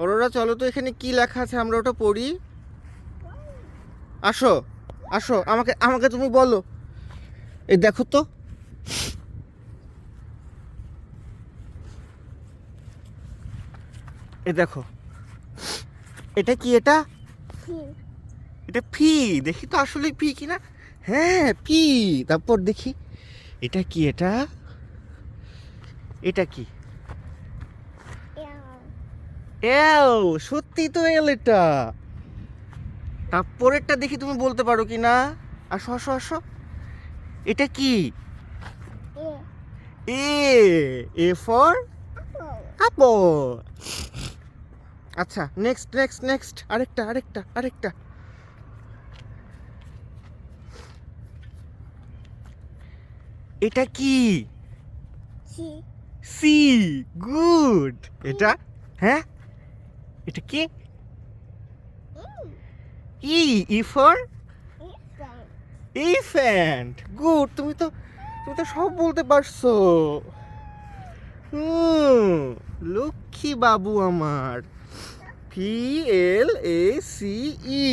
অরোরা চলো তো, এখানে কি লেখা আছে আমরা ওটা পড়ি। আসো আসো, আমাকে আমাকে তুমি বলো। এই দেখো তো, এই দেখো, এটা কি? এটা এটা ফি। দেখি তো আসলে ফি কিনা। হ্যাঁ ফি। তারপর দেখি এটা কি? এটা এটা কি? এল। সত্যি তো এল এটা। তারপরেরটা দেখি তুমি বলতে পারো কি না। আসো আসো আসো, এটা কি? এ। A for apple. আচ্ছা, নেক্সট নেক্সট নেক্সট, আরেকটা আরেকটা আরেকটা। এটা কি? সি। গুড। এটা, হ্যাঁ, এটা কি? E. E for elephant. Good. তুমি তো সব বলতে পারছো। হুম, লক্ষ্মী বাবু আমার। P L A C E.